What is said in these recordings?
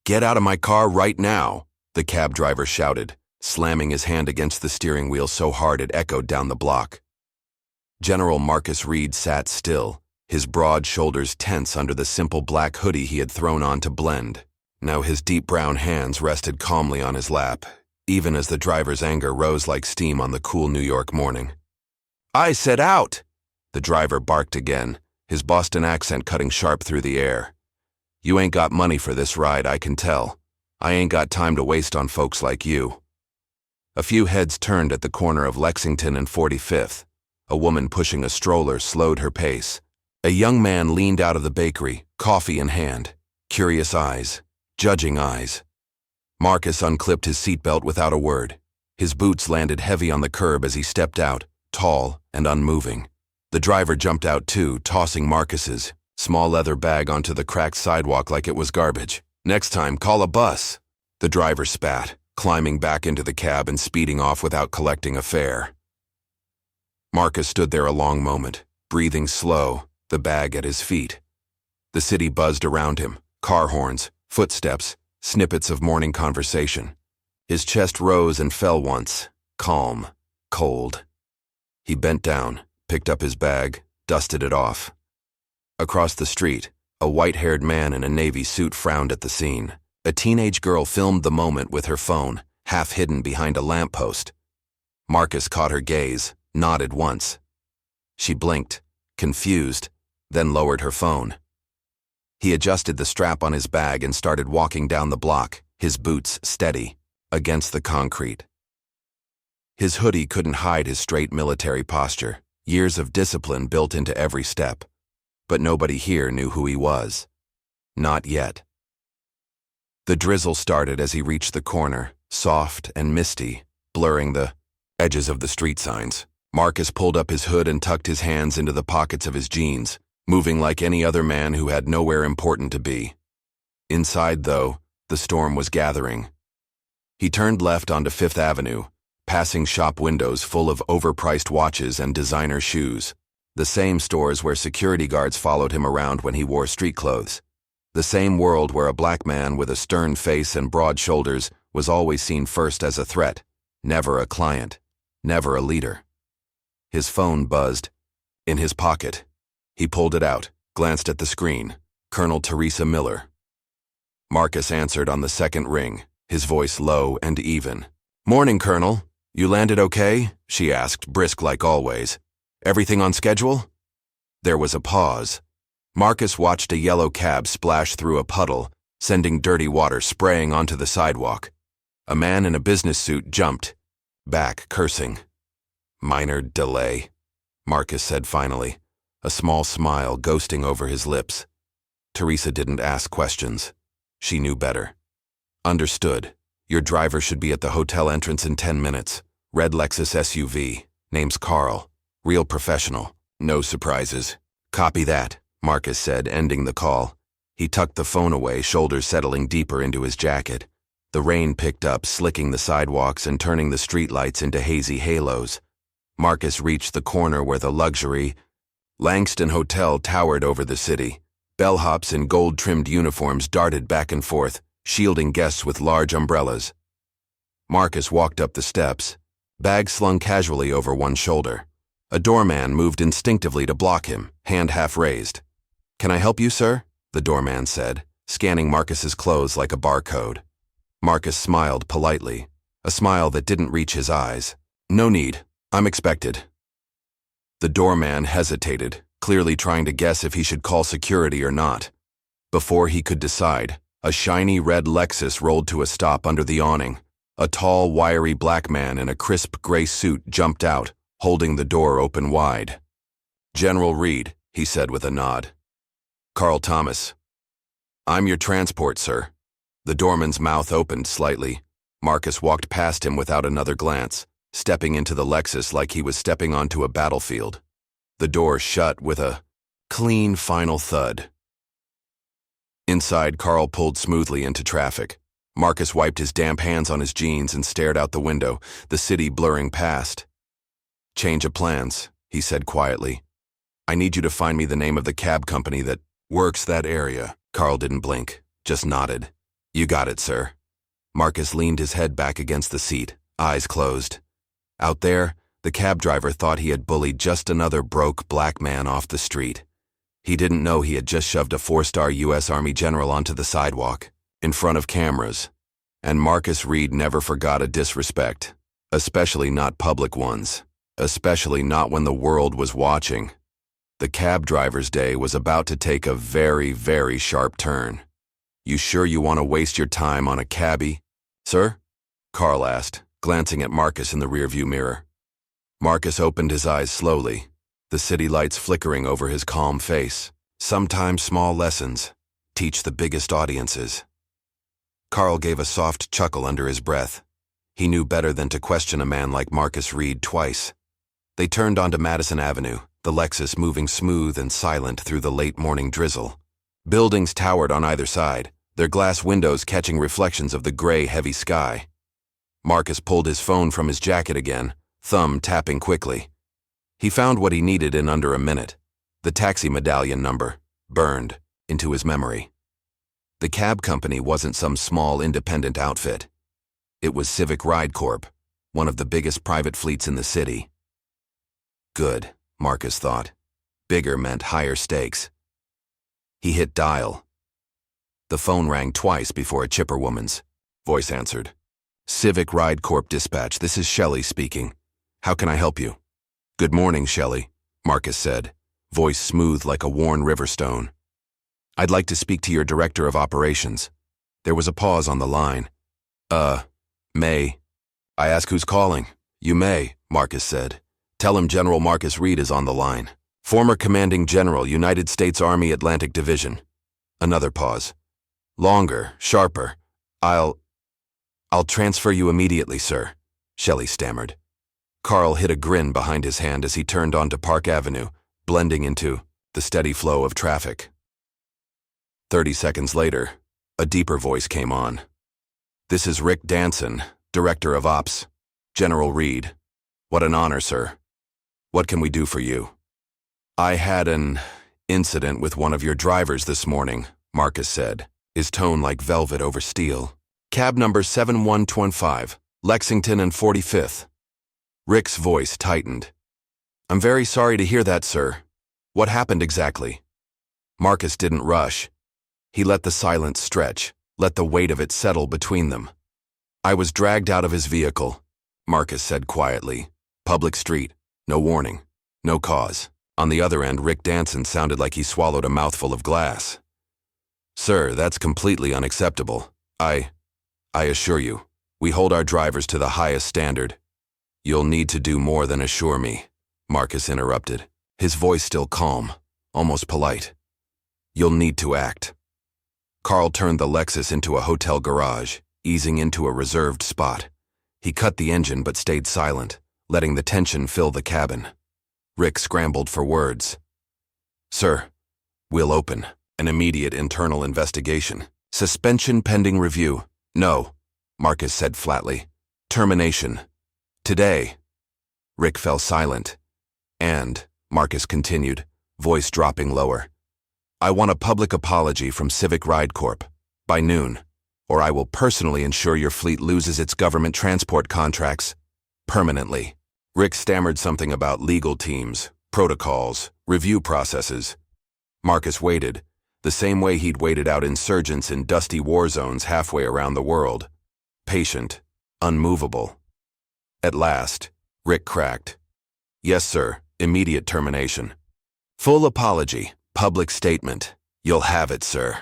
"Get out of my car right now," the cab driver shouted, slamming his hand against the steering wheel so hard it echoed down the block. General Marcus Reed sat still, his broad shoulders tense under the simple black hoodie he had thrown on to blend. Now his deep brown hands rested calmly on his lap, even as the driver's anger rose like steam on the cool New York morning. "I said out!" The driver barked again, his Boston accent cutting sharp through the air. "You ain't got money for this ride, I can tell. I ain't got time to waste on folks like you." A few heads turned at the corner of Lexington and 45th. A woman pushing a stroller slowed her pace. A young man leaned out of the bakery, coffee in hand, curious eyes, judging eyes. Marcus unclipped his seatbelt without a word. His boots landed heavy on the curb as he stepped out, tall and unmoving. The driver jumped out too, tossing Marcus's small leather bag onto the cracked sidewalk like it was garbage. "Next time, call a bus," the driver spat, climbing back into the cab and speeding off without collecting a fare. Marcus stood there a long moment, breathing slow, the bag at his feet. The city buzzed around him, car horns, footsteps, snippets of morning conversation. His chest rose and fell once, calm, cold. He bent down, picked up his bag, dusted it off. Across the street, a white-haired man in a navy suit frowned at the scene. A teenage girl filmed the moment with her phone, half hidden behind a lamppost. Marcus caught her gaze, nodded once. She blinked, confused, then lowered her phone. He adjusted the strap on his bag and started walking down the block, his boots steady, against the concrete. His hoodie couldn't hide his straight military posture, years of discipline built into every step. But nobody here knew who he was. Not yet. The drizzle started as he reached the corner, soft and misty, blurring the edges of the street signs. Marcus pulled up his hood and tucked his hands into the pockets of his jeans, moving like any other man who had nowhere important to be. Inside, though, the storm was gathering. He turned left onto Fifth Avenue, passing shop windows full of overpriced watches and designer shoes, the same stores where security guards followed him around when he wore street clothes, the same world where a black man with a stern face and broad shoulders was always seen first as a threat, never a client, never a leader. His phone buzzed. In his pocket. He pulled it out, glanced at the screen. Colonel Teresa Miller. Marcus answered on the second ring, his voice low and even. "Morning, Colonel. You landed okay?" she asked, brisk like always. "Everything on schedule?" There was a pause. Marcus watched a yellow cab splash through a puddle, sending dirty water spraying onto the sidewalk. A man in a business suit jumped, back cursing. "Minor delay," Marcus said finally, a small smile ghosting over his lips. Teresa didn't ask questions. She knew better. "Understood. Your driver should be at the hotel entrance in 10 minutes. Red Lexus SUV. Name's Carl. Real professional. No surprises." "Copy that," Marcus said, ending the call. He tucked the phone away, shoulders settling deeper into his jacket. The rain picked up, slicking the sidewalks and turning the streetlights into hazy halos. Marcus reached the corner where the luxury Langston Hotel towered over the city. Bellhops in gold-trimmed uniforms darted back and forth, shielding guests with large umbrellas. Marcus walked up the steps, bag slung casually over one shoulder. A doorman moved instinctively to block him, hand half raised. "Can I help you, sir?" the doorman said, scanning Marcus's clothes like a barcode. Marcus smiled politely, a smile that didn't reach his eyes. "No need. I'm expected." The doorman hesitated, clearly trying to guess if he should call security or not. Before he could decide, a shiny red Lexus rolled to a stop under the awning. A tall, wiry black man in a crisp gray suit jumped out, holding the door open wide. "General Reed," he said with a nod. "Carl Thomas." "I'm your transport, sir." The doorman's mouth opened slightly. Marcus walked past him without another glance, stepping into the Lexus like he was stepping onto a battlefield. The door shut with a clean final thud. Inside, Carl pulled smoothly into traffic. Marcus wiped his damp hands on his jeans and stared out the window, the city blurring past. "Change of plans," he said quietly. "I need you to find me the name of the cab company that works that area." Carl didn't blink, just nodded. You got it, sir. Marcus leaned his head back against the seat, eyes closed. Out there, the cab driver thought he had bullied just another broke black man off the street. He didn't know he had just shoved a 4-star U.S. Army general onto the sidewalk, in front of cameras. And Marcus Reed never forgot a disrespect, especially not public ones, especially not when the world was watching. The cab driver's day was about to take a very, very sharp turn. You sure you want to waste your time on a cabbie, sir? Carl asked, glancing at Marcus in the rearview mirror. Marcus opened his eyes slowly, the city lights flickering over his calm face. Sometimes small lessons teach the biggest audiences. Carl gave a soft chuckle under his breath. He knew better than to question a man like Marcus Reed twice. They turned onto Madison Avenue, the Lexus moving smooth and silent through the late morning drizzle. Buildings towered on either side, their glass windows catching reflections of the gray, heavy sky. Marcus pulled his phone from his jacket again, thumb tapping quickly. He found what he needed in under a minute. The taxi medallion number, burned into his memory. The cab company wasn't some small independent outfit. It was Civic Ride Corp, one of the biggest private fleets in the city. Good, Marcus thought. Bigger meant higher stakes. He hit dial. The phone rang twice before a chipper woman's voice answered. Civic Ride Corp dispatch, this is Shelley speaking. How can I help you? Good morning, Shelley, Marcus said, voice smooth like a worn river stone. I'd like to speak to your director of operations. There was a pause on the line. May. I ask who's calling. You may, Marcus said. Tell him General Marcus Reed is on the line. Former Commanding General, United States Army Atlantic Division. Another pause. Longer, sharper. I'll transfer you immediately, sir, Shelley stammered. Carl hid a grin behind his hand as he turned onto Park Avenue, blending into the steady flow of traffic. 30 seconds later, a deeper voice came on. This is Rick Danson, Director of Ops. General Reed. What an honor, sir. What can we do for you? I had an incident with one of your drivers this morning, Marcus said, his tone like velvet over steel. Cab number 7125, Lexington and 45th. Rick's voice tightened. I'm very sorry to hear that, sir. What happened exactly? Marcus didn't rush. He let the silence stretch, let the weight of it settle between them. I was dragged out of his vehicle, Marcus said quietly. Public street, no warning, no cause. On the other end, Rick Danson sounded like he swallowed a mouthful of glass. Sir, that's completely unacceptable. I assure you, we hold our drivers to the highest standard. You'll need to do more than assure me, Marcus interrupted, his voice still calm, almost polite. You'll need to act. Carl turned the Lexus into a hotel garage, easing into a reserved spot. He cut the engine but stayed silent, letting the tension fill the cabin. Rick scrambled for words. Sir, we'll open an immediate internal investigation. Suspension pending review. No, Marcus said flatly. Termination. Today. Rick fell silent. And, Marcus continued, voice dropping lower, I want a public apology from Civic Ride Corp. By noon, or I will personally ensure your fleet loses its government transport contracts. Permanently. Rick stammered something about legal teams, protocols, review processes. Marcus waited, the same way he'd waited out insurgents in dusty war zones halfway around the world. Patient, unmovable. At last, Rick cracked. Yes, sir, immediate termination. Full apology, public statement. You'll have it, sir.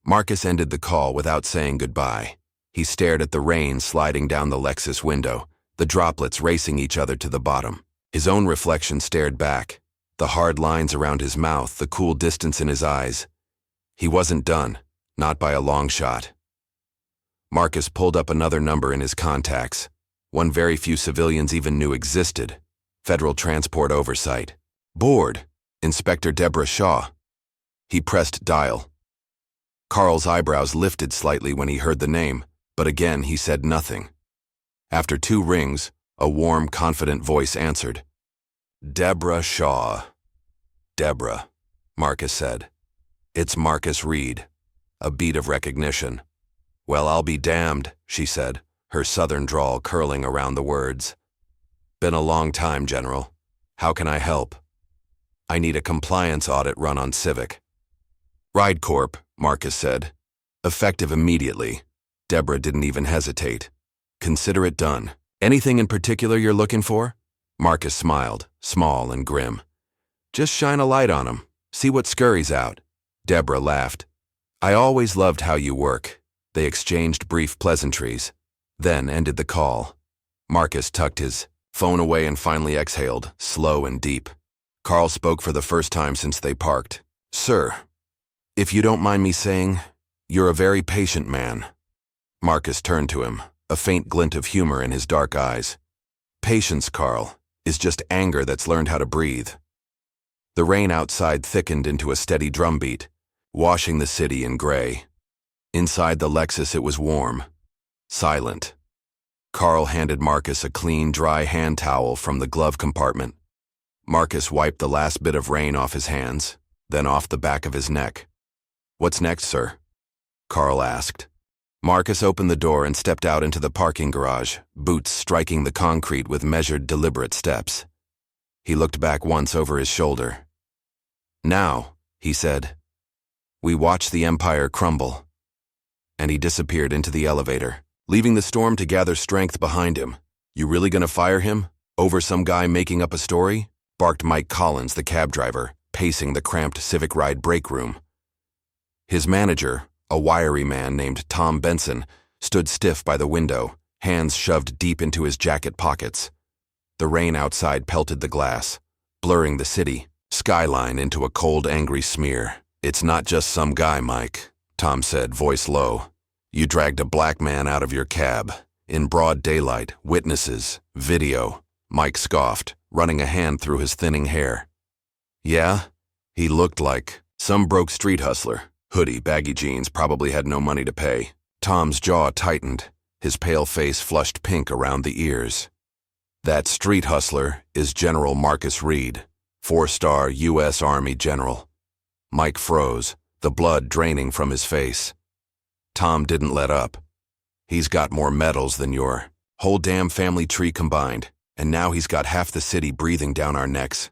Marcus ended the call without saying goodbye. He stared at the rain sliding down the Lexus window, the droplets racing each other to the bottom. His own reflection stared back, the hard lines around his mouth, the cool distance in his eyes. He wasn't done, not by a long shot. Marcus pulled up another number in his contacts, one very few civilians even knew existed. Federal Transport Oversight. Board. Inspector Deborah Shaw. He pressed dial. Carl's eyebrows lifted slightly when he heard the name, but again he said nothing. After 2 rings, a warm, confident voice answered. Deborah Shaw. Deborah, Marcus said. It's Marcus Reed. A beat of recognition. Well, I'll be damned, she said, her southern drawl curling around the words. Been a long time, General. How can I help? I need a compliance audit run on Civic. Ride Corp, Marcus said. Effective immediately. Deborah didn't even hesitate. Consider it done. Anything in particular you're looking for? Marcus smiled, small and grim. Just shine a light on him. See what scurries out. Deborah laughed. I always loved how you work. They exchanged brief pleasantries, then ended the call. Marcus tucked his phone away and finally exhaled, slow and deep. Carl spoke for the first time since they parked. Sir, if you don't mind me saying, you're a very patient man. Marcus turned to him, a faint glint of humor in his dark eyes. Patience, Carl, is just anger that's learned how to breathe. The rain outside thickened into a steady drumbeat, washing the city in gray. Inside the Lexus it was warm, silent. Carl handed Marcus a clean, dry hand towel from the glove compartment. Marcus wiped the last bit of rain off his hands, then off the back of his neck. What's next, sir? Carl asked. Marcus opened the door and stepped out into the parking garage, boots striking the concrete with measured, deliberate steps. He looked back once over his shoulder. Now, he said, we watch the empire crumble. And he disappeared into the elevator, leaving the storm to gather strength behind him. You really gonna fire him? Over some guy making up a story? Barked Mike Collins, the cab driver, pacing the cramped Civic Ride break room. His manager, a wiry man named Tom Benson, stood stiff by the window, hands shoved deep into his jacket pockets. The rain outside pelted the glass, blurring the city skyline into a cold, angry smear. It's not just some guy, Mike, Tom said, voice low. You dragged a black man out of your cab. In broad daylight, witnesses, video. Mike scoffed, running a hand through his thinning hair. Yeah? He looked like some broke street hustler. Hoodie, baggy jeans, probably had no money to pay. Tom's jaw tightened, his pale face flushed pink around the ears. That street hustler is General Marcus Reed, 4-star U.S. Army general. Mike froze, the blood draining from his face. Tom didn't let up. He's got more medals than your whole damn family tree combined, and now he's got half the city breathing down our necks.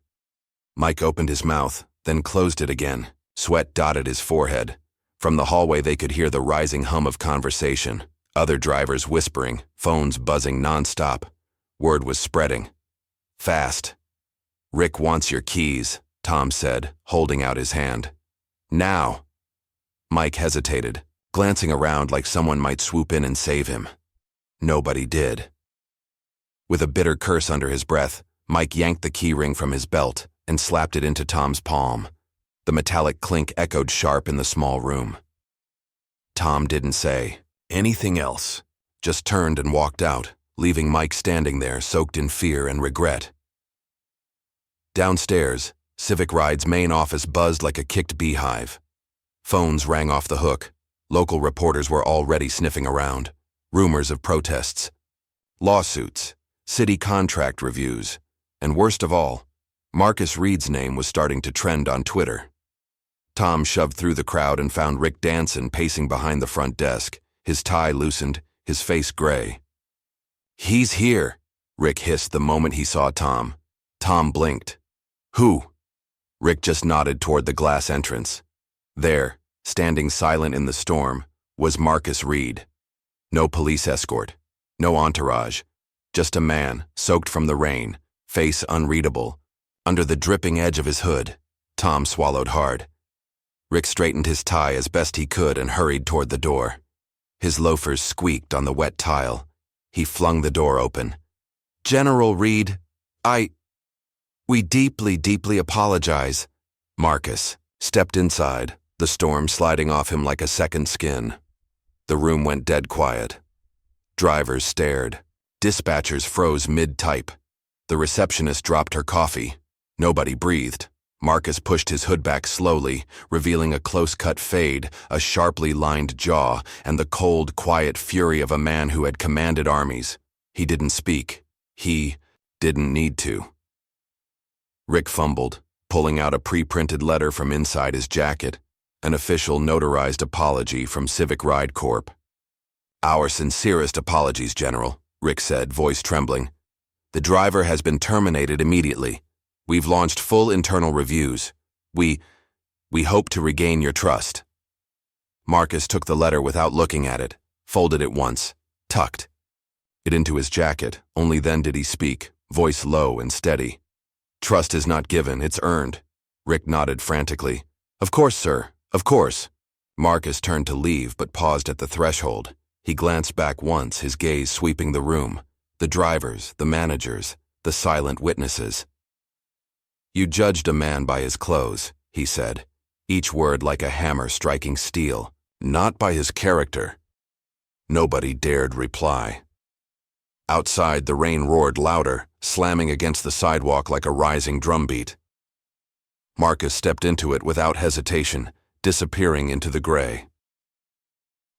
Mike opened his mouth, then closed it again. Sweat dotted his forehead. From the hallway they could hear the rising hum of conversation, other drivers whispering, phones buzzing nonstop. Word was spreading. Fast. Rick wants your keys, Tom said, holding out his hand. Now. Mike hesitated, glancing around like someone might swoop in and save him. Nobody did. With a bitter curse under his breath, Mike yanked the key ring from his belt and slapped it into Tom's palm. The metallic clink echoed sharp in the small room. Tom didn't say anything else, just turned and walked out, leaving Mike standing there soaked in fear and regret. Downstairs, Civic Ride's main office buzzed like a kicked beehive. Phones rang off the hook. Local reporters were already sniffing around. Rumors of protests, lawsuits, city contract reviews, and worst of all, Marcus Reed's name was starting to trend on Twitter. Tom shoved through the crowd and found Rick Danson pacing behind the front desk, his tie loosened, his face gray. He's here, Rick hissed the moment he saw Tom. Tom blinked. Who? Rick just nodded toward the glass entrance. There, standing silent in the storm, was Marcus Reed. No police escort, no entourage, just a man, soaked from the rain, face unreadable. Under the dripping edge of his hood, Tom swallowed hard. Rick straightened his tie as best he could and hurried toward the door. His loafers squeaked on the wet tile. He flung the door open. General Reed, we deeply apologize. Marcus stepped inside, the storm sliding off him like a second skin. The room went dead quiet. Drivers stared. Dispatchers froze mid-type. The receptionist dropped her coffee. Nobody breathed. Marcus pushed his hood back slowly, revealing a close-cut fade, a sharply lined jaw, and the cold, quiet fury of a man who had commanded armies. He didn't speak. He didn't need to. Rick fumbled, pulling out a pre-printed letter from inside his jacket, an official notarized apology from Civic Ride Corp. Our sincerest apologies, General, Rick said, voice trembling. The driver has been terminated immediately. We've launched full internal reviews. We hope to regain your trust. Marcus took the letter without looking at it, folded it once, tucked it into his jacket. Only then did he speak, voice low and steady. Trust is not given, it's earned. Rick nodded frantically. Of course, sir, of course. Marcus turned to leave but paused at the threshold. He glanced back once, his gaze sweeping the room. The drivers, the managers, the silent witnesses. You judged a man by his clothes, he said, each word like a hammer striking steel, not by his character. Nobody dared reply. Outside, the rain roared louder, slamming against the sidewalk like a rising drumbeat. Marcus stepped into it without hesitation, disappearing into the gray.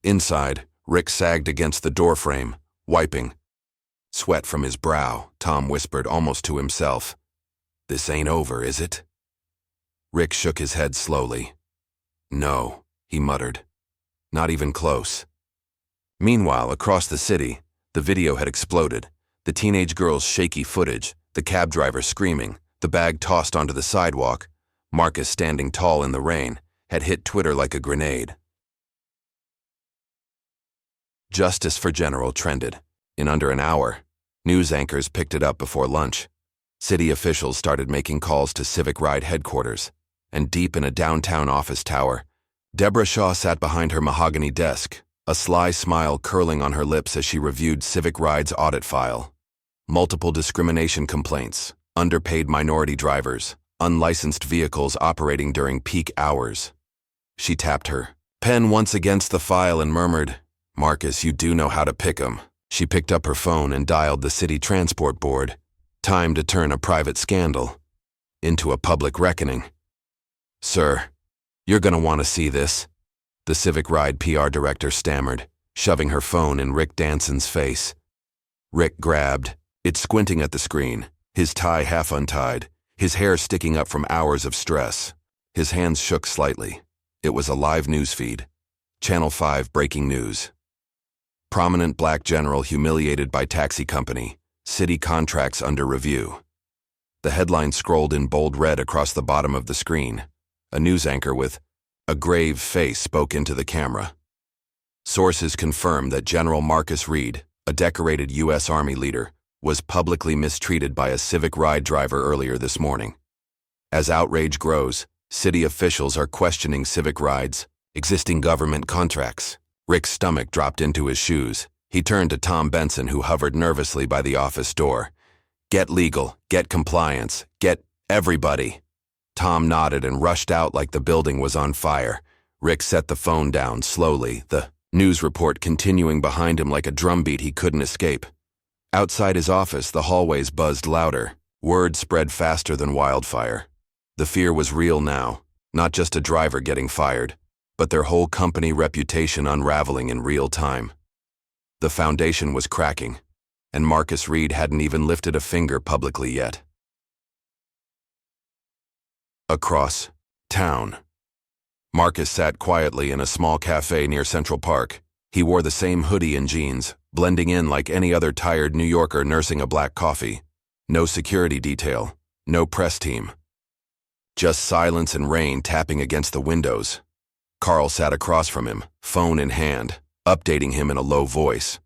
Inside, Rick sagged against the doorframe, wiping sweat from his brow. Tom whispered almost to himself, "This ain't over, is it?" Rick shook his head slowly. "No," he muttered. "Not even close." Meanwhile, across the city, the video had exploded. The teenage girl's shaky footage, the cab driver screaming, the bag tossed onto the sidewalk, Marcus standing tall in the rain, had hit Twitter like a grenade. Justice for General trended. In under an hour, news anchors picked it up before lunch. City officials started making calls to Civic Ride headquarters, and deep in a downtown office tower, Deborah Shaw sat behind her mahogany desk, a sly smile curling on her lips as she reviewed Civic Ride's audit file. Multiple discrimination complaints, underpaid minority drivers, unlicensed vehicles operating during peak hours. She tapped her pen once against the file and murmured, "Marcus, you do know how to pick 'em." She picked up her phone and dialed the city transport board. Time to turn a private scandal into a public reckoning. "Sir, you're gonna want to see this," the Civic Ride PR director stammered, shoving her phone in Rick Danson's face. Rick grabbed it, squinting at the screen, his tie half untied, his hair sticking up from hours of stress. His hands shook slightly. It was a live news feed. Channel 5 breaking news. Prominent black general humiliated by taxi company. City contracts under review. The headline scrolled in bold red across the bottom of the screen. A news anchor with a grave face spoke into the camera. Sources confirm that General Marcus Reed, a decorated U.S. Army leader, was publicly mistreated by a Civic Ride driver earlier this morning. As outrage grows, city officials are questioning Civic Ride's existing government contracts. Rick's stomach dropped into his shoes. He turned to Tom Benson, who hovered nervously by the office door. "Get legal, get compliance, get everybody." Tom nodded and rushed out like the building was on fire. Rick set the phone down slowly, the news report continuing behind him like a drumbeat he couldn't escape. Outside his office, the hallways buzzed louder. Word spread faster than wildfire. The fear was real now, not just a driver getting fired, but their whole company reputation unraveling in real time. The foundation was cracking, and Marcus Reed hadn't even lifted a finger publicly yet. Across town. Marcus sat quietly in a small cafe near Central Park. He wore the same hoodie and jeans, blending in like any other tired New Yorker nursing a black coffee. No security detail, no press team. Just silence and rain tapping against the windows. Carl sat across from him, phone in hand, updating him in a low voice.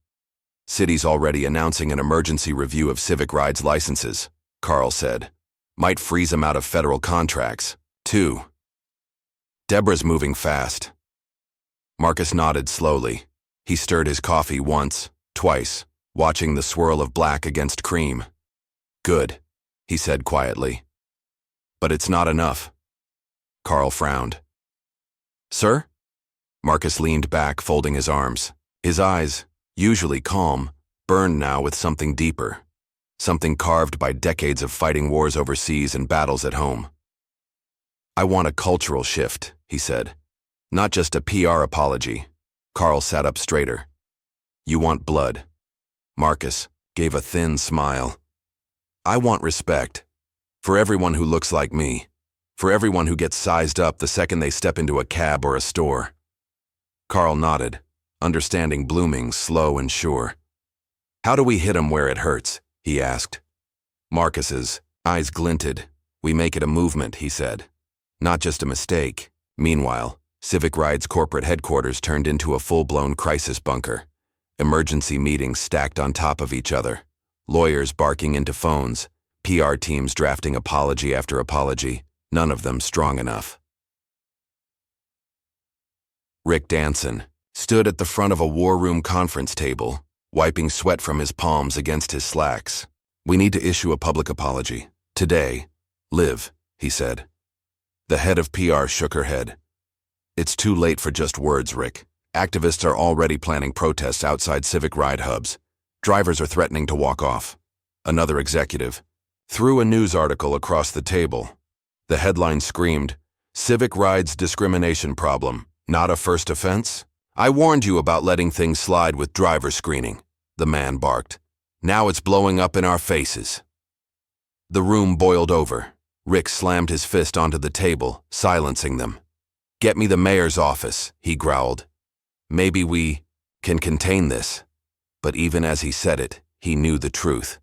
"City's already announcing an emergency review of Civic Ride's licenses," Carl said. "Might freeze them out of federal contracts, too." "Deborah's moving fast." Marcus nodded slowly. He stirred his coffee once, twice, watching the swirl of black against cream. "Good," he said quietly. "But it's not enough." Carl frowned. "Sir?" Marcus leaned back, folding his arms. His eyes, usually calm, burned now with something deeper. Something carved by decades of fighting wars overseas and battles at home. "I want a cultural shift," he said. "Not just a PR apology." Carl sat up straighter. "You want blood." Marcus gave a thin smile. "I want respect. For everyone who looks like me. For everyone who gets sized up the second they step into a cab or a store." Carl nodded. understanding blooming, slow and sure. "How do we hit him where it hurts?" he asked. Marcus's eyes glinted. "We make it a movement," he said. "Not just a mistake." Meanwhile, Civic Ride's corporate headquarters turned into a full-blown crisis bunker. Emergency meetings stacked on top of each other. Lawyers barking into phones. PR teams drafting apology after apology. None of them strong enough. Rick Danson stood at the front of a war room conference table, wiping sweat from his palms against his slacks. "We need to issue a public apology. Today. Live," he said. The head of PR shook her head. "It's too late for just words, Rick. Activists are already planning protests outside Civic Ride hubs. Drivers are threatening to walk off." Another executive threw a news article across the table. The headline screamed, "Civic Ride's discrimination problem, not a first offense? I warned you about letting things slide with driver screening," the man barked. "Now it's blowing up in our faces." The room boiled over. Rick slammed his fist onto the table, silencing them. "Get me the mayor's office," he growled. "Maybe we can contain this." But even as he said it, he knew the truth.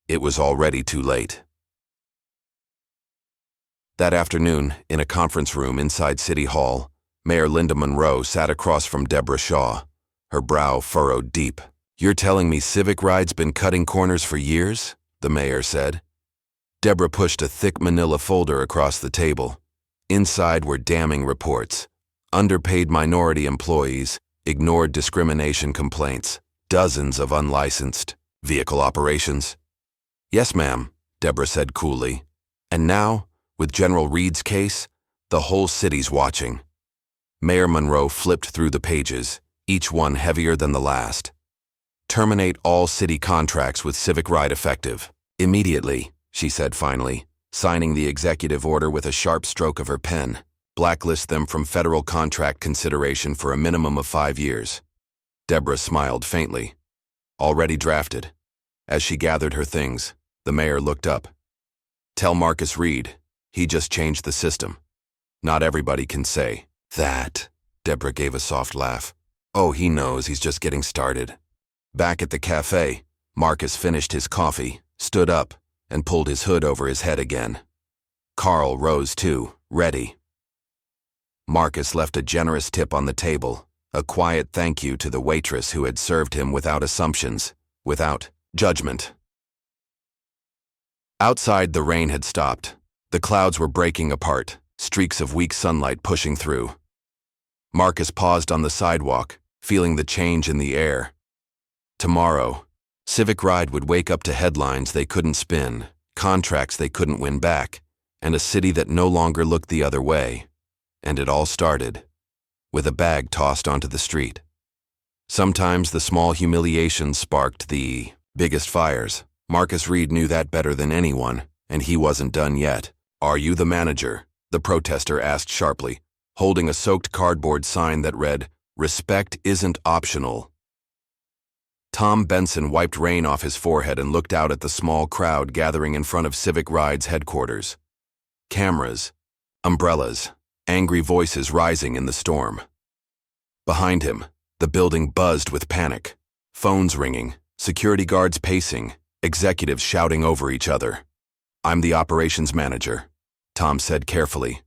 It was already too late. That afternoon, in a conference room inside City Hall, Mayor Linda Monroe sat across from Deborah Shaw, her brow furrowed deep. "You're telling me Civic Ride's been cutting corners for years?" the mayor said. Deborah pushed a thick manila folder across the table. Inside were damning reports. Underpaid minority employees, ignored discrimination complaints, dozens of unlicensed vehicle operations. "Yes, ma'am," Deborah said coolly. "And now, with General Reed's case, the whole city's watching." Mayor Monroe flipped through the pages, each one heavier than the last. "Terminate all city contracts with Civic Ride effective. Immediately," she said finally, signing the executive order with a sharp stroke of her pen. "Blacklist them from federal contract consideration for a minimum of 5 years. Deborah smiled faintly. "Already drafted." As she gathered her things, the mayor looked up. "Tell Marcus Reed, he just changed the system. Not everybody can say that." Deborah gave a soft laugh. "Oh, he knows, he's just getting started." Back at the cafe, Marcus finished his coffee, stood up, and pulled his hood over his head again. Carl rose too, ready. Marcus left a generous tip on the table, a quiet thank you to the waitress who had served him without assumptions, without judgment. Outside, the rain had stopped. The clouds were breaking apart, streaks of weak sunlight pushing through. Marcus paused on the sidewalk, feeling the change in the air. Tomorrow, Civic Ride would wake up to headlines they couldn't spin, contracts they couldn't win back, and a city that no longer looked the other way. And it all started with a bag tossed onto the street. Sometimes the small humiliations sparked the biggest fires. Marcus Reed knew that better than anyone, and he wasn't done yet. "Are you the manager?" the protester asked sharply, holding a soaked cardboard sign that read, "Respect isn't optional." Tom Benson wiped rain off his forehead and looked out at the small crowd gathering in front of Civic Ride's headquarters. Cameras, umbrellas, angry voices rising in the storm. Behind him, the building buzzed with panic. Phones ringing, security guards pacing, executives shouting over each other. "I'm the operations manager," Tom said carefully.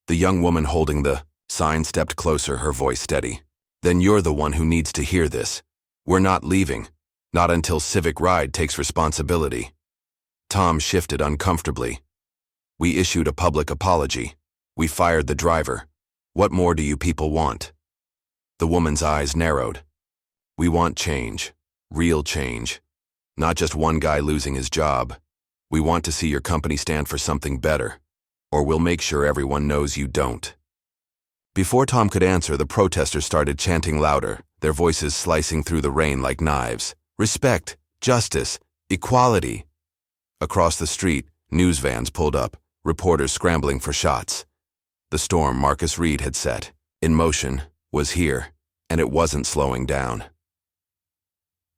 The young woman holding the sign stepped closer, her voice steady. "Then you're the one who needs to hear this. We're not leaving, not until Civic Ride takes responsibility." Tom shifted uncomfortably. "We issued a public apology. We fired the driver. What more do you people want?" The woman's eyes narrowed. "We want change, real change. Not just one guy losing his job. We want to see your company stand for something better, or we'll make sure everyone knows you don't." Before Tom could answer, the protesters started chanting louder, their voices slicing through the rain like knives. "Respect, justice, equality." Across the street, news vans pulled up, reporters scrambling for shots. The storm Marcus Reed had set in motion was here, and it wasn't slowing down.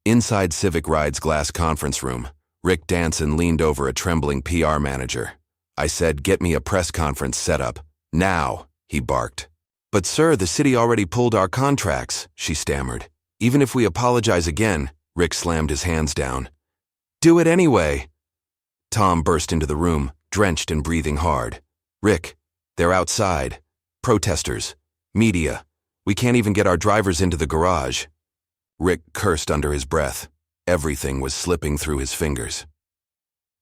Inside Civic Ride's glass conference room, Rick Danson leaned over a trembling PR manager. "I said, get me a press conference set up. Now," he barked. "But sir, the city already pulled our contracts," she stammered. "Even if we apologize again," Rick slammed his hands down. "Do it anyway." Tom burst into the room, drenched and breathing hard. "Rick, they're outside. Protesters. Media. We can't even get our drivers into the garage." Rick cursed under his breath. Everything was slipping through his fingers.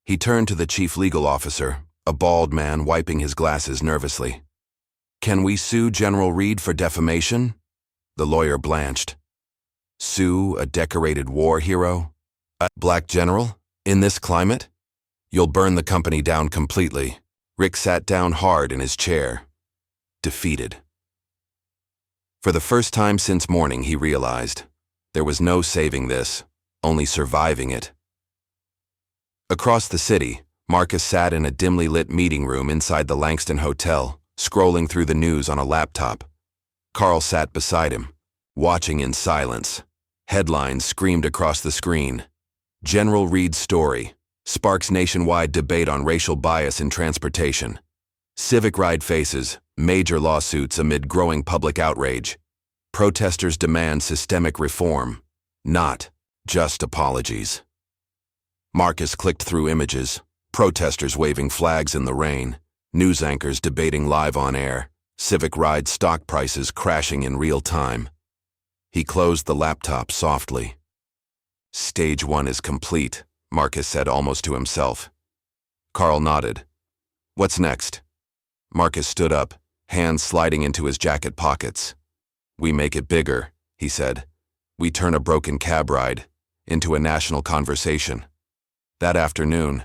He turned to the chief legal officer, a bald man wiping his glasses nervously. "Can we sue General Reed for defamation?" The lawyer blanched. "Sue a decorated war hero? A black general? In this climate? You'll burn the company down completely." Rick sat down hard in his chair. Defeated. For the first time since morning, he realized there was no saving this, only surviving it. Across the city, Marcus sat in a dimly lit meeting room inside the Langston Hotel, scrolling through the news on a laptop. Carl sat beside him, watching in silence. Headlines screamed across the screen. General Reed's story sparks nationwide debate on racial bias in transportation. Civic ride faces major lawsuits amid growing public outrage. Protesters demand systemic reform, not just apologies. Marcus clicked through images, protesters waving flags in the rain, news anchors debating live on air, Civic ride stock prices crashing in real time. He closed the laptop softly. "Stage 1 is complete," Marcus said almost to himself. Carl nodded. "What's next?" Marcus stood up, hands sliding into his jacket pockets. "We make it bigger," he said. "We turn a broken cab ride into a national conversation." That afternoon,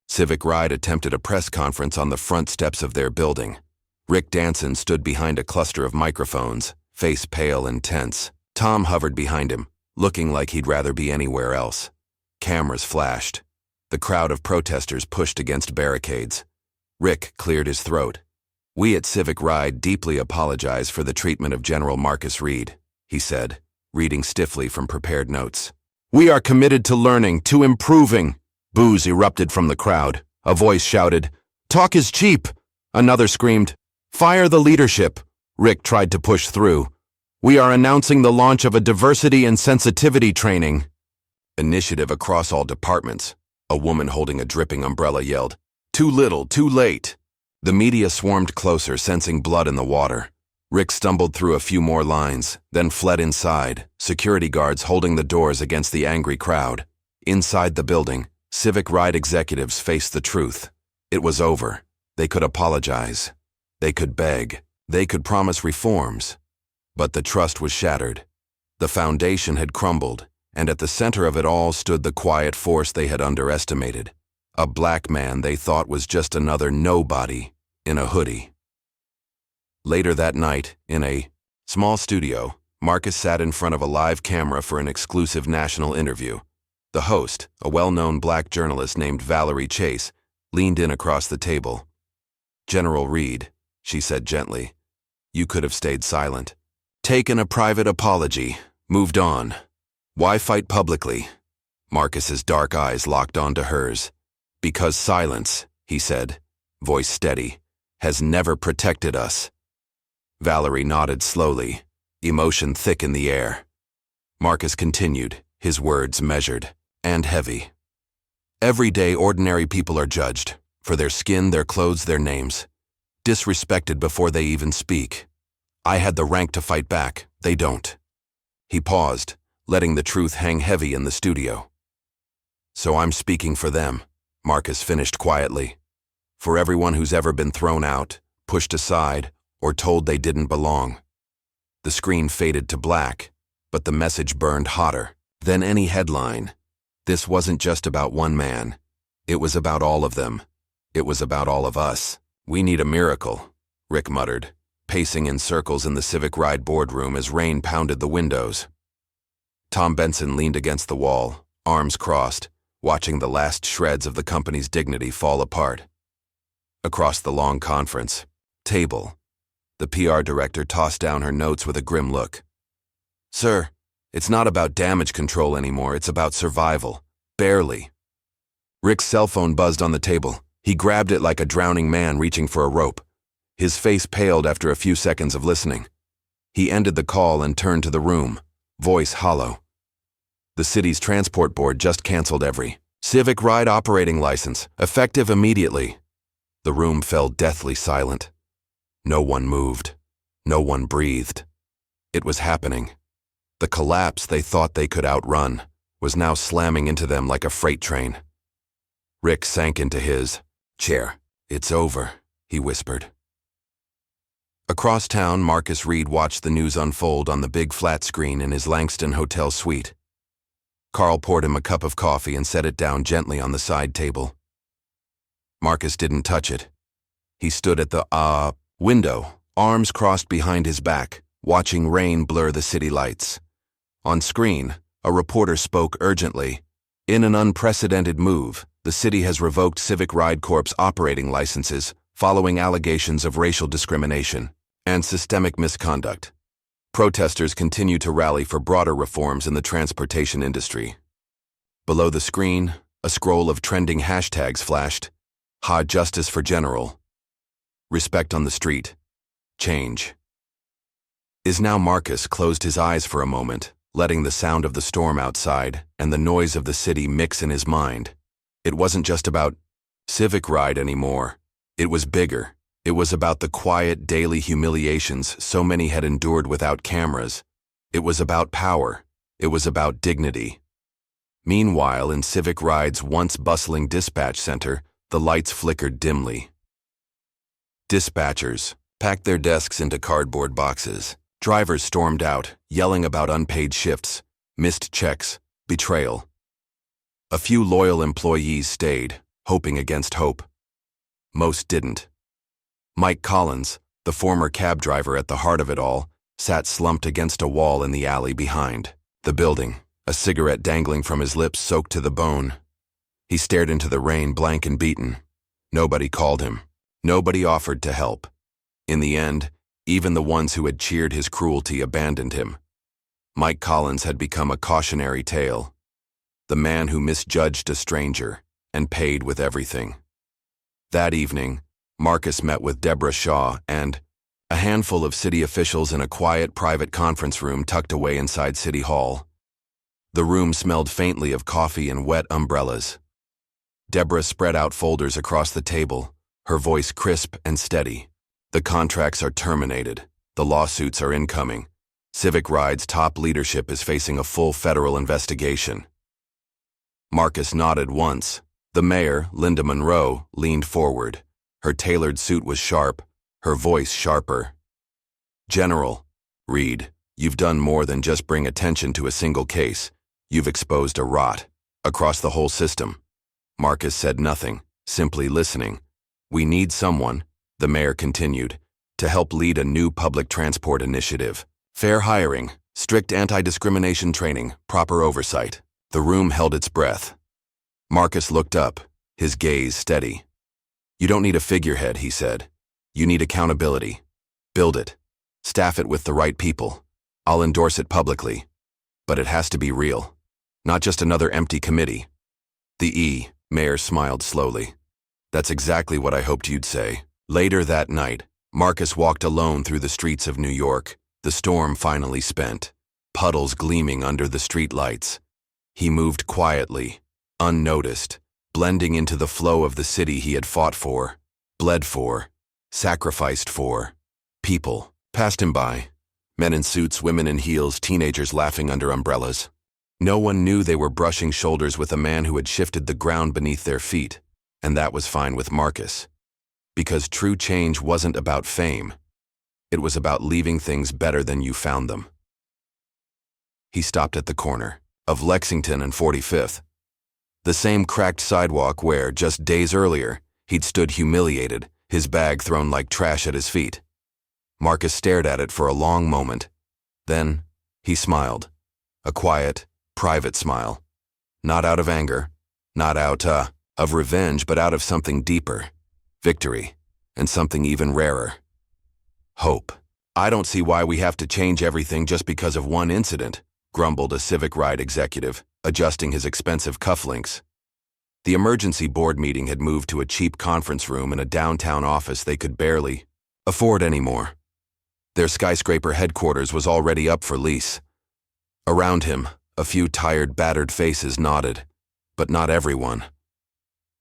Civic Ride attempted a press conference on the front steps of their building. Rick Danson stood behind a cluster of microphones, face pale and tense. Tom hovered behind him, looking like he'd rather be anywhere else. Cameras flashed. The crowd of protesters pushed against barricades. Rick cleared his throat. "We at Civic Ride deeply apologize for the treatment of General Marcus Reed," he said, reading stiffly from prepared notes. "We are committed to learning, to improving." Boos erupted from the crowd. A voice shouted, "Talk is cheap." Another screamed, "Fire the leadership." Rick tried to push through. "We are announcing the launch of a diversity and sensitivity training initiative across all departments." A woman holding a dripping umbrella yelled, "Too little, too late." The media swarmed closer, sensing blood in the water. Rick stumbled through a few more lines, then fled inside, security guards holding the doors against the angry crowd. Inside the building, Civic Ride executives faced the truth. It was over. They could apologize. They could beg. They could promise reforms. But the trust was shattered. The foundation had crumbled, and at the center of it all stood the quiet force they had underestimated. A black man they thought was just another nobody in a hoodie. Later that night, in a small studio, Marcus sat in front of a live camera for an exclusive national interview. The host, a well-known black journalist named Valerie Chase, leaned in across the table. "General Reed," she said gently, "you could have stayed silent. Taken a private apology, moved on. Why fight publicly?" Marcus's dark eyes locked onto hers. "Because silence," he said, voice steady, "has never protected us." Valerie nodded slowly, emotion thick in the air. Marcus continued, his words measured and heavy. "Every day ordinary people are judged, for their skin, their clothes, their names. Disrespected before they even speak. I had the rank to fight back, they don't." He paused, letting the truth hang heavy in the studio. "So I'm speaking for them," Marcus finished quietly. "For everyone who's ever been thrown out, pushed aside, or told they didn't belong." The screen faded to black, but the message burned hotter than any headline. This wasn't just about one man. It was about all of them. It was about all of us. "We need a miracle," Rick muttered, pacing in circles in the Civic Ride boardroom as rain pounded the windows. Tom Benson leaned against the wall, arms crossed, watching the last shreds of the company's dignity fall apart. Across the long conference table, the PR director tossed down her notes with a grim look. "Sir, it's not about damage control anymore, it's about survival. Barely." Rick's cell phone buzzed on the table. He grabbed it like a drowning man reaching for a rope. His face paled after a few seconds of listening. He ended the call and turned to the room, voice hollow. The city's transport board just canceled every Civic Ride operating license, effective immediately. The room fell deathly silent. No one moved. No one breathed. It was happening. The collapse they thought they could outrun was now slamming into them like a freight train. Rick sank into his chair. "It's over," he whispered. Across town, Marcus Reed watched the news unfold on the big flat screen in his Langston Hotel suite. Carl poured him a cup of coffee and set it down gently on the side table. Marcus didn't touch it. He stood at the window, arms crossed behind his back, watching rain blur the city lights. On screen, a reporter spoke urgently. "In an unprecedented move, the city has revoked Civic Ride Corp's operating licenses following allegations of racial discrimination and systemic misconduct. Protesters continue to rally for broader reforms in the transportation industry." Below the screen, a scroll of trending hashtags flashed. "Ha Justice for General," "Respect on the Street," "Change." Now Marcus closed his eyes for a moment, letting the sound of the storm outside and the noise of the city mix in his mind. It wasn't just about Civic Ride anymore. It was bigger. It was about the quiet daily humiliations so many had endured without cameras. It was about power. It was about dignity. Meanwhile, in Civic Ride's once bustling dispatch center, the lights flickered dimly. Dispatchers packed their desks into cardboard boxes. Drivers stormed out, yelling about unpaid shifts, missed checks, betrayal. A few loyal employees stayed, hoping against hope. Most didn't. Mike Collins, the former cab driver at the heart of it all, sat slumped against a wall in the alley behind the building, a cigarette dangling from his lips soaked to the bone. He stared into the rain, blank and beaten. Nobody called him. Nobody offered to help. In the end, even the ones who had cheered his cruelty abandoned him. Mike Collins had become a cautionary tale. The man who misjudged a stranger and paid with everything. That evening, Marcus met with Deborah Shaw and a handful of city officials in a quiet private conference room tucked away inside City Hall. The room smelled faintly of coffee and wet umbrellas. Deborah spread out folders across the table, her voice crisp and steady. "The contracts are terminated. The lawsuits are incoming. Civic Ride's top leadership is facing a full federal investigation." Marcus nodded once. The mayor, Linda Monroe, leaned forward. Her tailored suit was sharp, her voice sharper. "General Reed, you've done more than just bring attention to a single case. You've exposed a rot across the whole system." Marcus said nothing, simply listening. "We need someone," the mayor continued, "to help lead a new public transport initiative. Fair hiring, strict anti-discrimination training, proper oversight." The room held its breath. Marcus looked up, his gaze steady. "You don't need a figurehead," he said. "You need accountability. Build it. Staff it with the right people. I'll endorse it publicly. But it has to be real. Not just another empty committee." The mayor smiled slowly. "That's exactly what I hoped you'd say." Later that night, Marcus walked alone through the streets of New York, the storm finally spent, puddles gleaming under the street lights. He moved quietly, unnoticed, blending into the flow of the city he had fought for, bled for, sacrificed for. People passed him by. Men in suits, women in heels, teenagers laughing under umbrellas. No one knew they were brushing shoulders with a man who had shifted the ground beneath their feet, and that was fine with Marcus. Because true change wasn't about fame. It was about leaving things better than you found them. He stopped at the corner of Lexington and 45th. The same cracked sidewalk where, just days earlier, he'd stood humiliated, his bag thrown like trash at his feet. Marcus stared at it for a long moment. Then, he smiled. A quiet, private smile. Not out of anger, not out of revenge, but out of something deeper. Victory, and something even rarer. Hope. "I don't see why we have to change everything just because of one incident," grumbled a Civic Ride executive, adjusting his expensive cufflinks. The emergency board meeting had moved to a cheap conference room in a downtown office they could barely afford anymore. Their skyscraper headquarters was already up for lease. Around him, a few tired, battered faces nodded, but not everyone.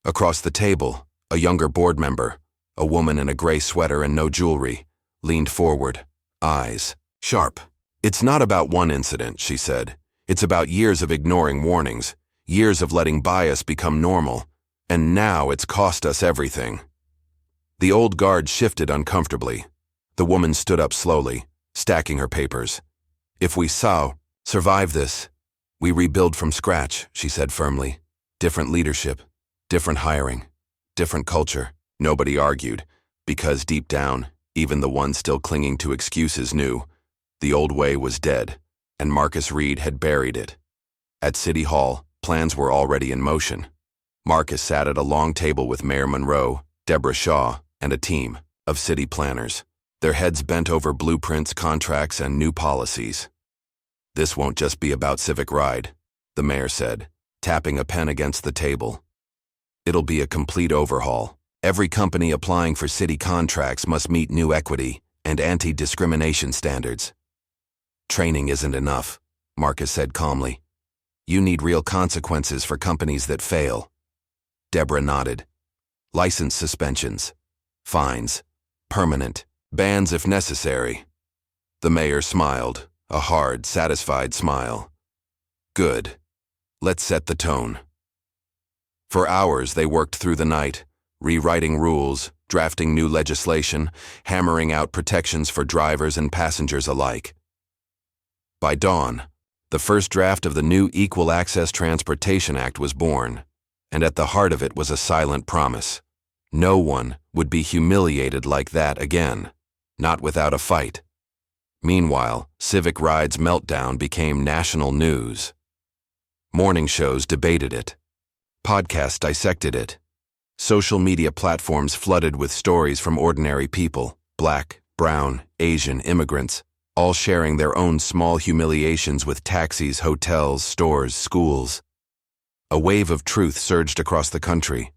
Across the table, a younger board member, a woman in a gray sweater and no jewelry, leaned forward, eyes sharp. "It's not about one incident," she said. "It's about years of ignoring warnings, years of letting bias become normal, and now it's cost us everything." The old guard shifted uncomfortably. The woman stood up slowly, stacking her papers. "If we survive this, we rebuild from scratch," she said firmly. "Different leadership, different hiring, different culture." Nobody argued, because deep down, even the ones still clinging to excuses knew the old way was dead, and Marcus Reed had buried it. At City Hall, plans were already in motion. Marcus sat at a long table with Mayor Monroe, Deborah Shaw, and a team of city planners, their heads bent over blueprints, contracts, and new policies. "This won't just be about Civic Ride," the mayor said, tapping a pen against the table. "It'll be a complete overhaul. Every company applying for city contracts must meet new equity and anti-discrimination standards." "Training isn't enough," Marcus said calmly. "You need real consequences for companies that fail." Deborah nodded. "License suspensions, fines, permanent, bans if necessary." The mayor smiled, a hard, satisfied smile. "Good. Let's set the tone." For hours they worked through the night, rewriting rules, drafting new legislation, hammering out protections for drivers and passengers alike. By dawn, the first draft of the new Equal Access Transportation Act was born, and at the heart of it was a silent promise. No one would be humiliated like that again, not without a fight. Meanwhile, Civic Ride's meltdown became national news. Morning shows debated it. Podcasts dissected it. Social media platforms flooded with stories from ordinary people, Black, brown, Asian, immigrants, all sharing their own small humiliations with taxis, hotels, stores, schools. A wave of truth surged across the country.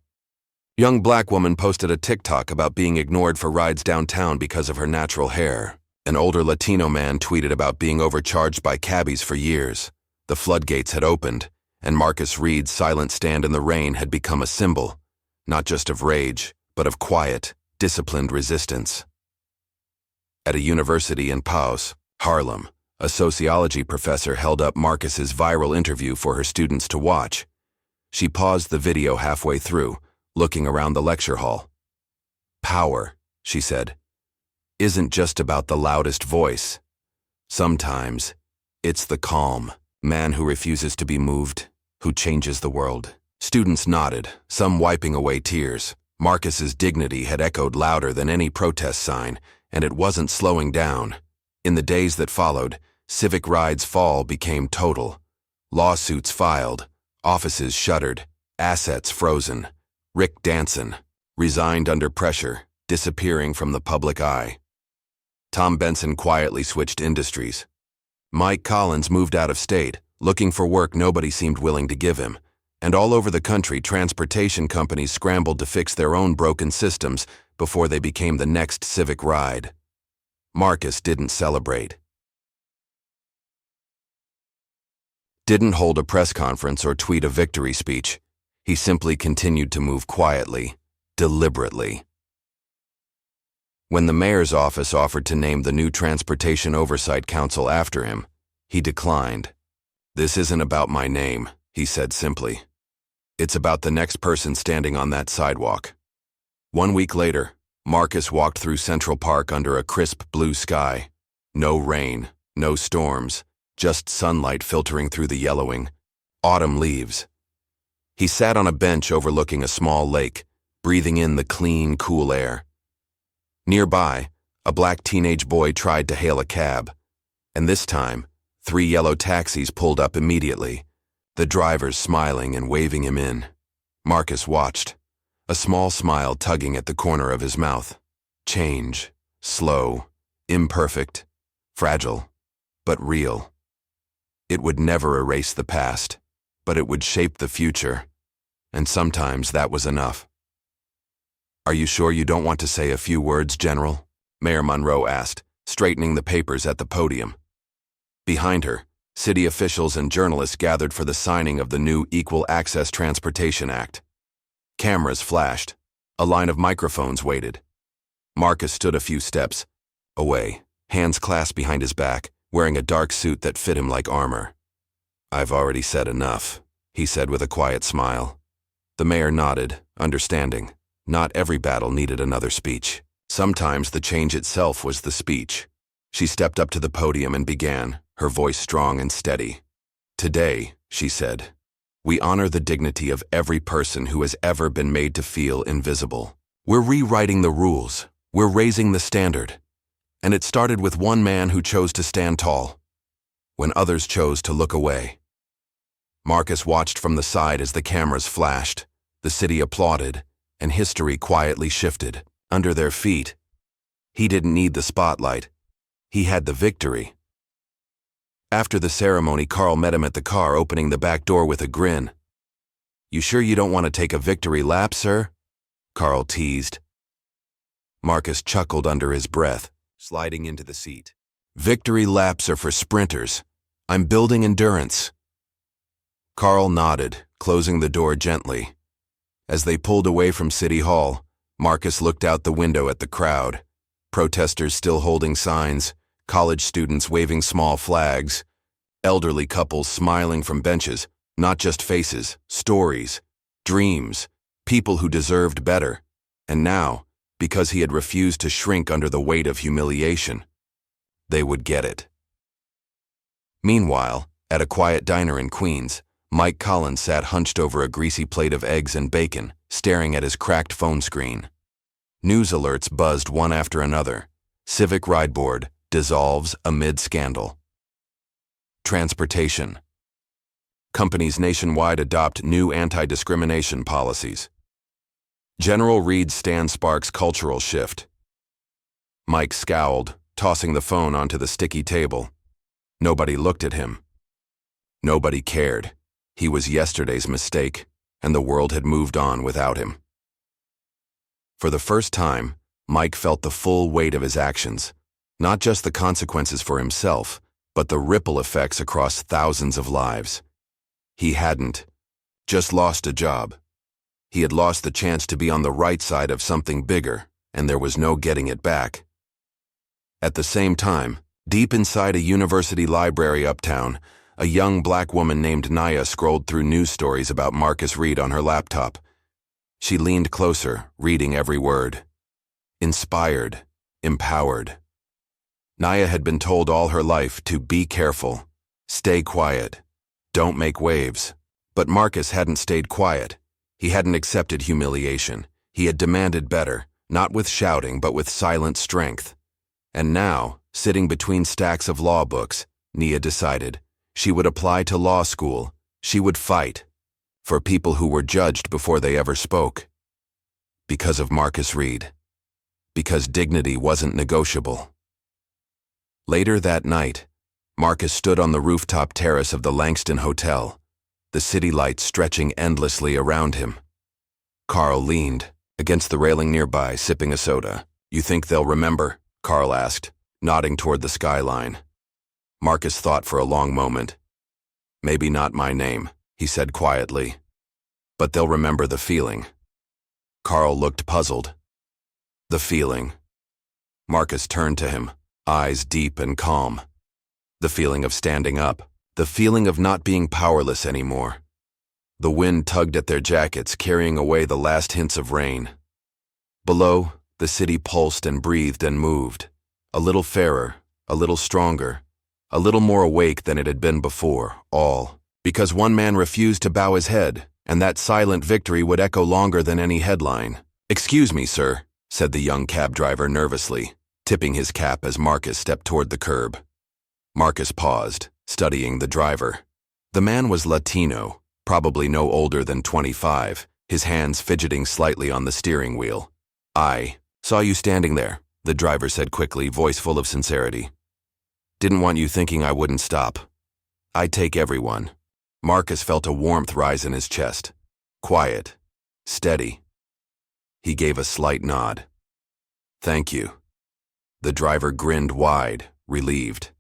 Young black woman posted a TikTok about being ignored for rides downtown because of her natural hair. An older Latino man tweeted about being overcharged by cabbies for years. The floodgates had opened, and Marcus Reed's silent stand in the rain had become a symbol, not just of rage, but of quiet, disciplined resistance. At a university in Paus, Harlem, a sociology professor held up Marcus's viral interview for her students to watch. She paused the video halfway through, looking around the lecture hall. "Power," she said, "isn't just about the loudest voice. Sometimes, it's the calm man who refuses to be moved, who changes the world." Students nodded, some wiping away tears. Marcus's dignity had echoed louder than any protest sign, and it wasn't slowing down. In the days that followed, Civic Ride's fall became total. Lawsuits filed, offices shuttered, assets frozen. Rick Danson resigned under pressure, disappearing from the public eye. Tom Benson quietly switched industries. Mike Collins moved out of state, looking for work nobody seemed willing to give him. And all over the country, transportation companies scrambled to fix their own broken systems before they became the next Civic Ride. Marcus didn't celebrate. Didn't hold a press conference or tweet a victory speech. He simply continued to move quietly, deliberately. When the mayor's office offered to name the new Transportation Oversight Council after him, he declined. "This isn't about my name," he said simply. "It's about the next person standing on that sidewalk." 1 week later, Marcus walked through Central Park under a crisp blue sky. No rain, no storms, just sunlight filtering through the yellowing, autumn leaves. He sat on a bench overlooking a small lake, breathing in the clean, cool air. Nearby, a black teenage boy tried to hail a cab, and this time, 3 yellow taxis pulled up immediately, the drivers smiling and waving him in. Marcus watched, a small smile tugging at the corner of his mouth. Change, slow, imperfect, fragile, but real. It would never erase the past, but it would shape the future, and sometimes that was enough. "Are you sure you don't want to say a few words, General?" Mayor Monroe asked, straightening the papers at the podium. Behind her, city officials and journalists gathered for the signing of the new Equal Access Transportation Act. Cameras flashed. A line of microphones waited. Marcus stood a few steps away, hands clasped behind his back, wearing a dark suit that fit him like armor. "I've already said enough," he said with a quiet smile. The mayor nodded, understanding. Not every battle needed another speech. Sometimes the change itself was the speech. She stepped up to the podium and began, her voice strong and steady. "Today," she said, "we honor the dignity of every person who has ever been made to feel invisible. We're rewriting the rules. We're raising the standard. And it started with one man who chose to stand tall, when others chose to look away." Marcus watched from the side as the cameras flashed. The city applauded, and history quietly shifted under their feet. He didn't need the spotlight. He had the victory. After the ceremony, Carl met him at the car, opening the back door with a grin. "You sure you don't want to take a victory lap, sir?" Carl teased. Marcus chuckled under his breath, sliding into the seat. "Victory laps are for sprinters. I'm building endurance." Carl nodded, closing the door gently. As they pulled away from City Hall, Marcus looked out the window at the crowd. Protesters still holding signs, college students waving small flags, elderly couples smiling from benches, not just faces, stories, dreams, people who deserved better. And now, because he had refused to shrink under the weight of humiliation, they would get it. Meanwhile, at a quiet diner in Queens, Mike Collins sat hunched over a greasy plate of eggs and bacon, staring at his cracked phone screen. News alerts buzzed one after another. Civic Ride Board dissolves amid scandal. Transportation. Companies nationwide adopt new anti-discrimination policies. General Reed's stand sparks cultural shift. Mike scowled, tossing the phone onto the sticky table. Nobody looked at him. Nobody cared. He was yesterday's mistake, and the world had moved on without him. For the first time, Mike felt the full weight of his actions, not just the consequences for himself, but the ripple effects across thousands of lives. He hadn't just lost a job. He had lost the chance to be on the right side of something bigger, and there was no getting it back. At the same time, deep inside a university library uptown, a young black woman named Naya scrolled through news stories about Marcus Reed on her laptop. She leaned closer, reading every word. Inspired, empowered. Naya had been told all her life to be careful, stay quiet, don't make waves. But Marcus hadn't stayed quiet. He hadn't accepted humiliation. He had demanded better, not with shouting, but with silent strength. And now, sitting between stacks of law books, Nia decided she would apply to law school. She would fight for people who were judged before they ever spoke. Because of Marcus Reed. Because dignity wasn't negotiable. Later that night, Marcus stood on the rooftop terrace of the Langston Hotel, the city lights stretching endlessly around him. Carl leaned against the railing nearby, sipping a soda. "You think they'll remember?" Carl asked, nodding toward the skyline. Marcus thought for a long moment. "Maybe not my name," he said quietly. "But they'll remember the feeling." Carl looked puzzled. "The feeling?" Marcus turned to him, eyes deep and calm. "The feeling of standing up. The feeling of not being powerless anymore." The wind tugged at their jackets, carrying away the last hints of rain. Below, the city pulsed and breathed and moved. A little fairer, a little stronger, a little more awake than it had been before, all because one man refused to bow his head, and that silent victory would echo longer than any headline. "Excuse me, sir," said the young cab driver nervously, tipping his cap as Marcus stepped toward the curb. Marcus paused, studying the driver. The man was Latino, probably no older than 25, his hands fidgeting slightly on the steering wheel. "I saw you standing there," the driver said quickly, voice full of sincerity. "Didn't want you thinking I wouldn't stop. I take everyone." Marcus felt a warmth rise in his chest. Quiet. Steady. He gave a slight nod. "Thank you." The driver grinned wide, relieved.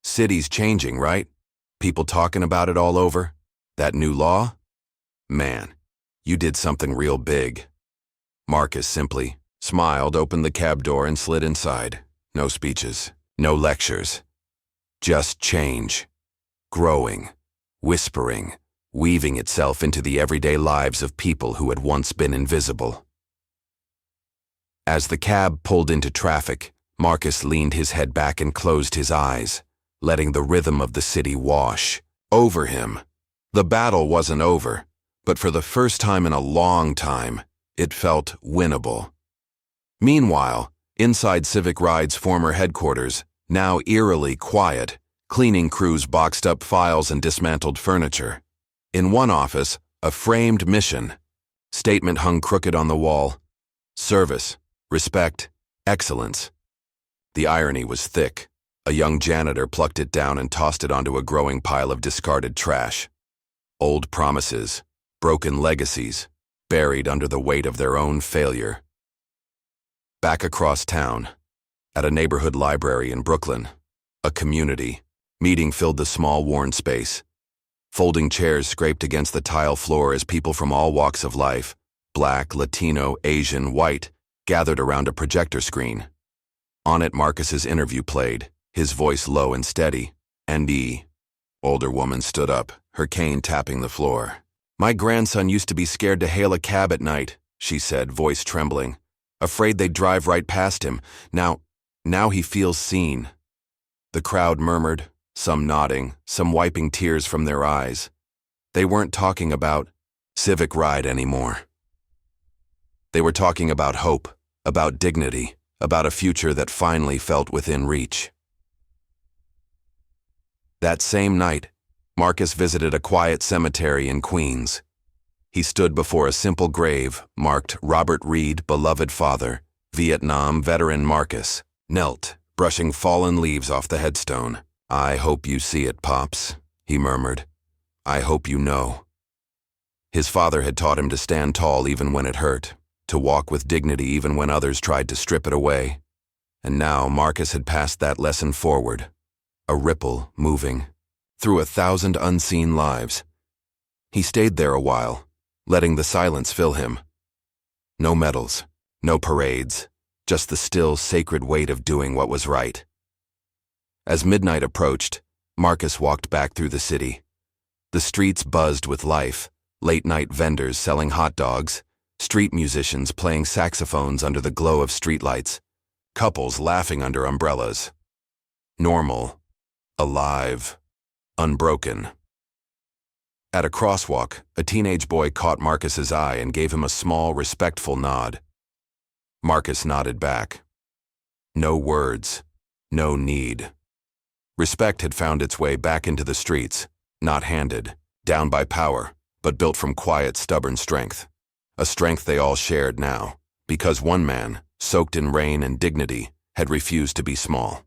City's changing, right? People talking about it all over? That new law? Man, you did something real big. Marcus simply smiled, opened the cab door, and slid inside. No speeches, no lectures. Just change. Growing, whispering, weaving itself into the everyday lives of people who had once been invisible. As the cab pulled into traffic, Marcus leaned his head back and closed his eyes, letting the rhythm of the city wash over him. The battle wasn't over, but for the first time in a long time, it felt winnable. Meanwhile, inside Civic Ride's former headquarters, now eerily quiet, cleaning crews boxed up files and dismantled furniture. In one office, a framed mission statement hung crooked on the wall. Service, respect, excellence. The irony was thick. A young janitor plucked it down and tossed it onto a growing pile of discarded trash. Old promises, broken legacies, buried under the weight of their own failure. Back across town, at a neighborhood library in Brooklyn, a community meeting filled the small, worn space. Folding chairs scraped against the tile floor as people from all walks of life, Black, Latino, Asian, white, gathered around a projector screen. On it, Marcus's interview played, his voice low and steady. "And older woman stood up, her cane tapping the floor. "My grandson used to be scared to hail a cab at night," she said, voice trembling. "Afraid they'd drive right past him. Now he feels seen." The crowd murmured, some nodding, some wiping tears from their eyes. They weren't talking about Civic Ride anymore. They were talking about hope, about dignity, about a future that finally felt within reach. That same night, Marcus visited a quiet cemetery in Queens. He stood before a simple grave marked Robert Reed, beloved father, Vietnam veteran Marcus, knelt, brushing fallen leaves off the headstone. "I hope you see it, Pops," he murmured. "I hope you know." His father had taught him to stand tall even when it hurt, to walk with dignity even when others tried to strip it away. And now Marcus had passed that lesson forward, a ripple moving through 1,000 unseen lives. He stayed there a while, letting the silence fill him. No medals, no parades, just the still, sacred weight of doing what was right. As midnight approached, Marcus walked back through the city. The streets buzzed with life, late-night vendors selling hot dogs, street musicians playing saxophones under the glow of streetlights, couples laughing under umbrellas. Normal, alive, unbroken. At a crosswalk, a teenage boy caught Marcus's eye and gave him a small, respectful nod. Marcus nodded back. No words, no need. Respect had found its way back into the streets, not handed, down by power, but built from quiet, stubborn strength. A strength they all shared now, because one man, soaked in rain and dignity, had refused to be small.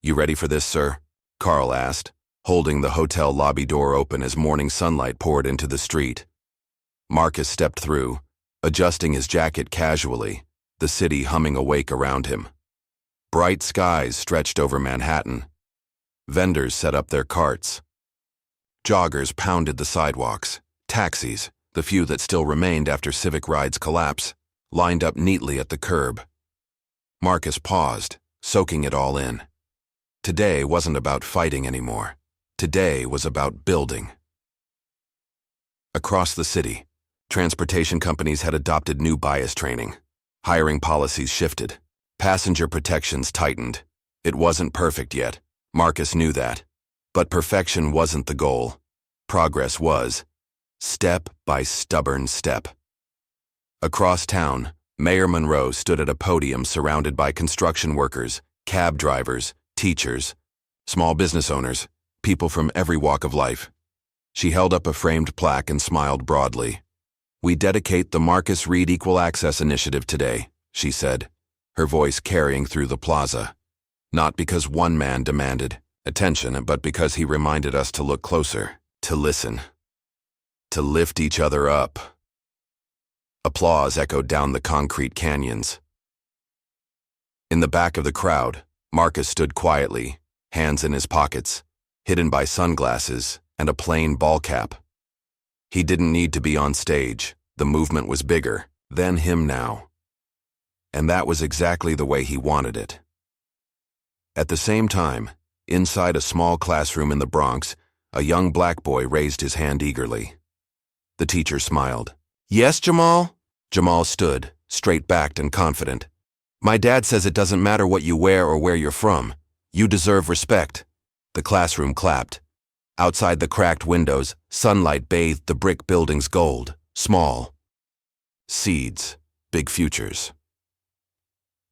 "You ready for this, sir?" Carl asked, holding the hotel lobby door open as morning sunlight poured into the street. Marcus stepped through, adjusting his jacket casually, the city humming awake around him. Bright skies stretched over Manhattan. Vendors set up their carts. Joggers pounded the sidewalks. Taxis, the few that still remained after Civic Ride's collapse, lined up neatly at the curb. Marcus paused, soaking it all in. Today wasn't about fighting anymore. Today was about building. Across the city, transportation companies had adopted new bias training. Hiring policies shifted. Passenger protections tightened. It wasn't perfect yet. Marcus knew that. But perfection wasn't the goal. Progress was. Step by stubborn step. Across town, Mayor Monroe stood at a podium surrounded by construction workers, cab drivers, teachers, small business owners, people from every walk of life. She held up a framed plaque and smiled broadly. "We dedicate the Marcus Reed Equal Access Initiative today," she said, her voice carrying through the plaza. Not because one man demanded attention, but because he reminded us to look closer, to listen, to lift each other up. Applause echoed down the concrete canyons. In the back of the crowd, Marcus stood quietly, hands in his pockets, hidden by sunglasses and a plain ball cap. He didn't need to be on stage. The movement was bigger than him now. And that was exactly the way he wanted it. At the same time, inside a small classroom in the Bronx, a young black boy raised his hand eagerly. The teacher smiled. "Yes, Jamal?" Jamal stood, straight-backed and confident. "My dad says it doesn't matter what you wear or where you're from. You deserve respect." The classroom clapped. Outside the cracked windows, sunlight bathed the brick building's gold. Small. Seeds. Big futures.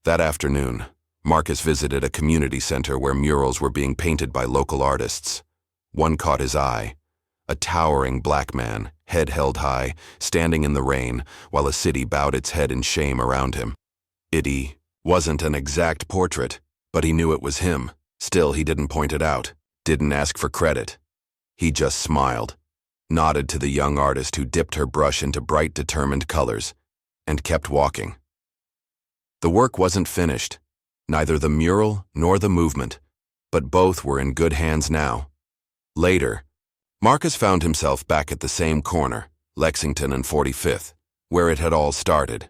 That afternoon, Marcus visited a community center where murals were being painted by local artists. One caught his eye. A towering black man, head held high, standing in the rain, while a city bowed its head in shame around him. It wasn't an exact portrait, but he knew it was him. Still, he didn't point it out, didn't ask for credit. He just smiled, nodded to the young artist who dipped her brush into bright, determined colors, and kept walking. The work wasn't finished, neither the mural nor the movement, but both were in good hands now. Later, Marcus found himself back at the same corner, Lexington and 45th, where it had all started.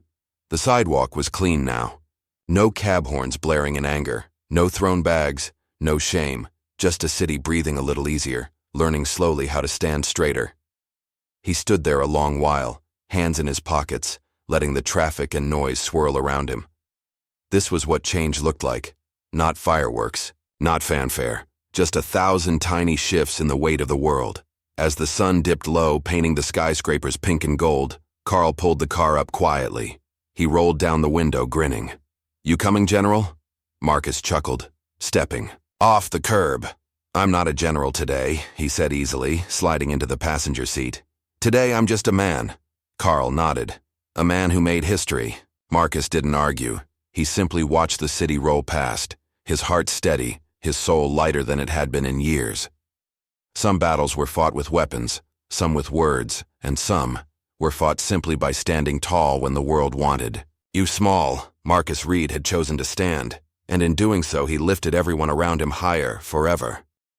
The sidewalk was clean now. No cab horns blaring in anger, no thrown bags, no shame, just a city breathing a little easier, learning slowly how to stand straighter. He stood there a long while, hands in his pockets, letting the traffic and noise swirl around him. This was what change looked like. Not fireworks, not fanfare, just 1,000 tiny shifts in the weight of the world. As the sun dipped low, painting the skyscrapers pink and gold, Carl pulled the car up quietly. He rolled down the window, grinning. "You coming, General?" Marcus chuckled, stepping off the curb. "I'm not a general today," he said easily, sliding into the passenger seat. "Today I'm just a man." Carl nodded. "A man who made history." Marcus didn't argue. He simply watched the city roll past, his heart steady, his soul lighter than it had been in years. Some battles were fought with weapons, some with words, and some were fought simply by standing tall when the world wanted. "You small," Marcus Reed had chosen to stand, and in doing so he lifted everyone around him higher forever.